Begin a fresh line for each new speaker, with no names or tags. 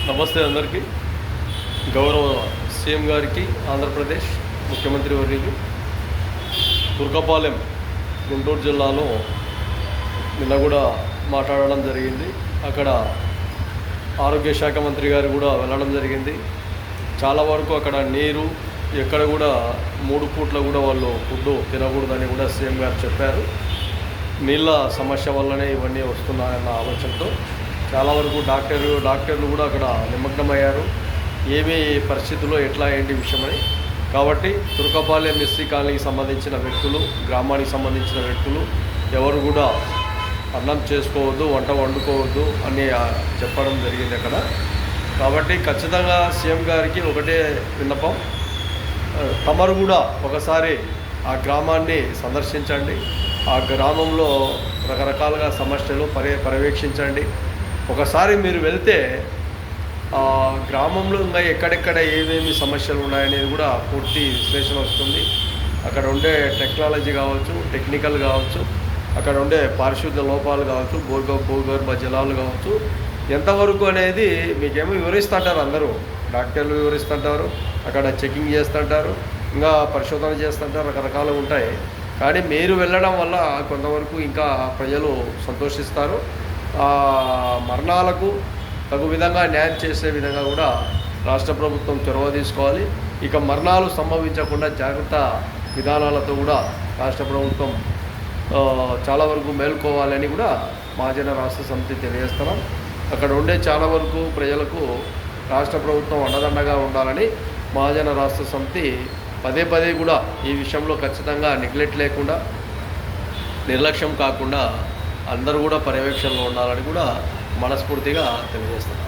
నమస్తే అందరికీ. గౌరవ సీఎం గారికి, ఆంధ్రప్రదేశ్ ముఖ్యమంత్రి వర్యులు తుర్కపాలెం గుంటూరు జిల్లాలో నిన్న కూడా మాట్లాడడం జరిగింది. అక్కడ ఆరోగ్య శాఖ మంత్రి గారు కూడా వెళ్ళడం జరిగింది. చాలా వరకు అక్కడ నీరు ఎక్కడ కూడా 3 పూట్ల కూడా వాళ్ళు ఫుడ్ తినకూడదని కూడా సీఎం గారు చెప్పారు. నీళ్ళ సమస్య వల్లనే ఇవన్నీ వస్తున్నాయన్న ఆలోచనతో చాలా వరకు డాక్టర్లు కూడా అక్కడ నిమగ్నమయ్యారు. ఏమీ పరిస్థితుల్లో ఎట్లా ఏంటి విషయమని. కాబట్టి తుర్కపాలెం ఎస్సీ కాలనీకి సంబంధించిన వ్యక్తులు, గ్రామానికి సంబంధించిన వ్యక్తులు ఎవరు కూడా అన్నం చేసుకోవద్దు, వంట వండుకోవద్దు అని చెప్పడం జరిగింది అక్కడ. కాబట్టి ఖచ్చితంగా సీఎం గారికి ఒకటే విన్నపం, తమరు కూడా ఒకసారి ఆ గ్రామాన్ని సందర్శించండి. ఆ గ్రామంలో రకరకాలుగా సమస్యలు పర్యవేక్షించండి. ఒకసారి మీరు వెళ్తే ఆ గ్రామంలో ఇంకా ఎక్కడెక్కడ ఏమేమి సమస్యలు ఉన్నాయనేది కూడా పూర్తి విశ్లేషణ వస్తుంది. అక్కడ ఉండే టెక్నాలజీ కావచ్చు, టెక్నికల్ కావచ్చు, అక్కడ ఉండే పారిశుద్ధ్య లోపాలు కావచ్చు, భూగర్భ జలాలు కావచ్చు, ఎంతవరకు అనేది మీకేమో వివరిస్తుంటారు. అందరూ డాక్టర్లు వివరిస్తుంటారు, అక్కడ చెకింగ్ చేస్తుంటారు, ఇంకా పరిశోధన చేస్తుంటారు, రకరకాలు ఉంటాయి. కానీ మీరు వెళ్ళడం వల్ల కొంతవరకు ఇంకా ప్రజలు సంతోషిస్తారు. మరణాలకు తగు విధంగా న్యాయం చేసే విధంగా కూడా రాష్ట్ర ప్రభుత్వం చొరవ తీసుకోవాలి. ఇక మరణాలు సంభవించకుండా జాగ్రత్త విధానాలతో కూడా రాష్ట్ర ప్రభుత్వం చాలా వరకు మేల్కోవాలని కూడా మహాజన రాష్ట్ర సమితి తెలియజేస్తున్నాం. అక్కడ ఉండే చాలా వరకు ప్రజలకు రాష్ట్ర ప్రభుత్వం అండదండగా ఉండాలని మహాజన రాష్ట్ర సమితి పదే కూడా ఈ విషయంలో ఖచ్చితంగా నెగ్లెక్ట్ లేకుండా, నిర్లక్ష్యం కాకుండా అందరూ కూడా పర్యవేక్షణలో ఉండాలని కూడా మనస్ఫూర్తిగా తెలియజేస్తున్నాం.